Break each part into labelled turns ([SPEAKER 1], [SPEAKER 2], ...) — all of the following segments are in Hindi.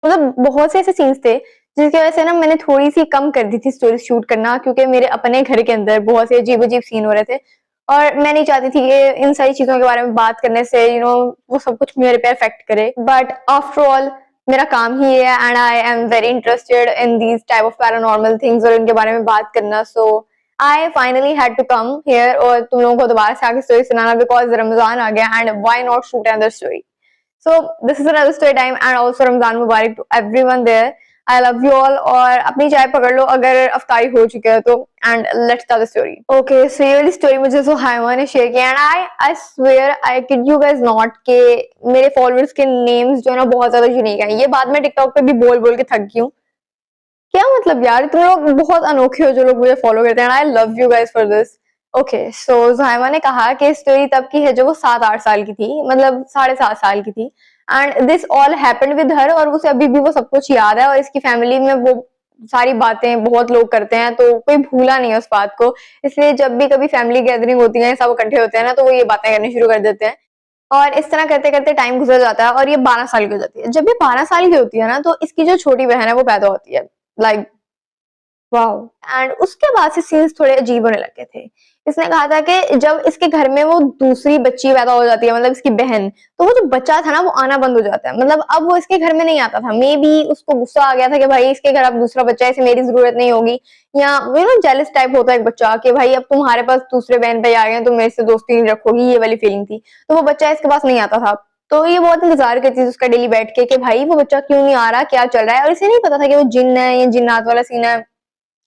[SPEAKER 1] मतलब बहुत से ऐसे सीन्स थे जिसकी वजह से ना मैंने थोड़ी-सी कम कर दी थी स्टोरी शूट करना, क्योंकि मेरे अपने घर के अंदर बहुत से अजीब-अजीब सीन हो रहे थे और मैं नहीं चाहती थी कि इन सारी चीज़ों के बारे में बात करने से वो सब कुछ मेरे पे इफ़ेक्ट करे। बट आफ्टर ऑल मेरा काम ही ये है and I am very interested in these type of paranormal things और इनके बारे में बात करना। So I finally had to come here और तुम लोगों को दोबारा से आके स्टोरी सुनाना बिकॉज़ रमज़ान आ गया and why not shoot another story. So this is another story time and also Ramzan Mubarak to everyone there. I love you all और अपनी चाय पकड़ लो अगर अफ्तारी हो चुकी है तो and let's start the story. Okay, so ये वाली story मुझे सुहाइमा ने share किया and I swear I kid you guys not कि मेरे followers के names जो है ना बहुत ज्यादा यूनिक हैं। ये बात मैं TikTok पे भी बोल बोल के थक गई हूँ। क्या मतलब यार, तुम लोग बहुत अनोखे हो जो लोग मुझे फॉलो करते हैं। I love you guys for this. Okay, so ज़ाहिमा ने कहा कि स्टोरी तब की है जब वो 7-8 साल की थी, मतलब 7.5 साल की थी and this all happened with her और उसे अभी भी वो सब कुछ याद है और इसकी फैमिली में वो सारी बातें बहुत लोग करते हैं तो कोई भूला नहीं है उस बात को। इसलिए जब भी कभी फैमिली गैदरिंग होती है, सब इकट्ठे होते हैं ना, तो वो ये बातें करनी शुरू कर देते हैं और इस तरह करते करते टाइम गुजर जाता है और ये 12 साल की हो जाती है। जब ये 12 साल की होती है ना, तो इसकी जो छोटी बहन है वो पैदा होती है। Like wow. एंड उसके बाद से सीन्स थोड़े अजीब होने लगे थे। इसने कहा था कि जब इसके घर में वो दूसरी बच्ची पैदा हो जाती है, मतलब इसकी बहन, तो वो जो बच्चा था ना वो आना बंद हो जाता है। मतलब अब वो इसके घर में नहीं आता था। मे बी उसको गुस्सा आ गया था कि भाई इसके घर अब दूसरा बच्चा है, इसे मेरी जरूरत नहीं होगी, या जेलस टाइप होता है एक बच्चा कि भाई अब तुम्हारे पास दूसरे बहन भाई आ गए तुम मेरे से दोस्ती नहीं रखोगी, ये वाली फीलिंग थी। तो वो बच्चा इसके पास नहीं आता था। तो ये बहुत इंतजार करती थी उसका डेली बैठ के कि भाई वो बच्चा क्यों नहीं आ रहा, क्या चल रहा है। और इसे नहीं पता था कि वो जिन्न है या जिन्नात वाला सीन है,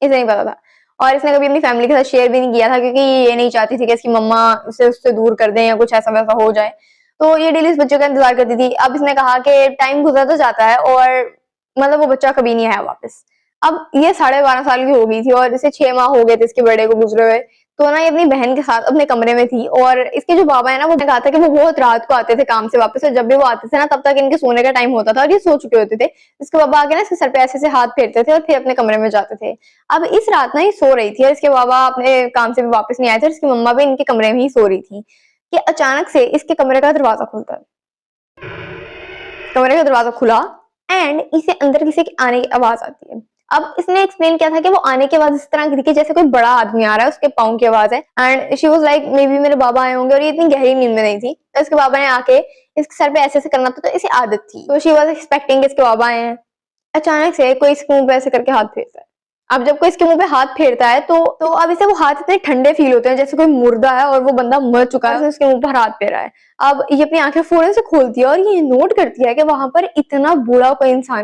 [SPEAKER 1] इसे नहीं पता था और इसने कभी अपनी फैमिली के साथ शेयर भी नहीं किया था क्योंकि ये नहीं चाहती थी कि इसकी मम्मा उसे उससे दूर कर दें या कुछ ऐसा वैसा हो जाए। तो ये डेली इस बच्चे का इंतजार करती थी। अब इसने कहा कि टाइम गुजरता जाता है और मतलब वो बच्चा कभी नहीं आया वापस। अब ये 12.5 साल की हो गई थी और इसे 6 माह हो गए थे इसके बर्थडे को गुजरे हुए। तो ना ये अपनी बहन के साथ अपने कमरे में थी और इसके जो बाबा है ना, वो कहा था कि वो बहुत रात को आते थे काम से वापस और जब भी वो आते थे ना तब तक इनके सोने का टाइम होता था और ये सो चुके होते थे। इसके बाबा आके ना इसके सर पे ऐसे से हाथ फेरते थे और फिर अपने कमरे में जाते थे। अब इस रात ना ये सो रही थी और इसके बाबा अपने काम से भी वापस नहीं आए थे और इसकी मम्मा भी इनके कमरे में ही सो रही थी कि अचानक से इसके कमरे का दरवाजा खुलता है। कमरे का दरवाजा खुला एंड इसे अंदर किसी के आने की आवाज आती है। अब इसने एक्सप्लेन किया था कि वो आने की आवाज इस तरह की थी जैसे कोई बड़ा आदमी आ रहा है, उसके पाँव की आवाज है and she was like may be मेरे बाबा आए होंगे और ये इतनी गहरी नींद में नहीं थी। तो इसके बाबा ने आके इसके सर पे ऐसे ऐसे करना था, तो इसे आदत थी, तो शी वाज एक्सपेक्टिंग इसके बाबा आए हैं। अचानक से कोई इसके मुंह पे ऐसे करके हाथ फेरता है। अब जब कोई इसके मुंह पे हाथ फेरता है तो अब इसे वो हाथ इतने ठंडे फील होते हैं जैसे कोई मुर्दा है और वो बंदा मर चुका है, उसके मुंह पर हाथ फेरा है। अब ये अपनी आंखें फौरन से खोलती है और ये नोट करती है कि वहां पर इतना बूढ़ा कोई इंसान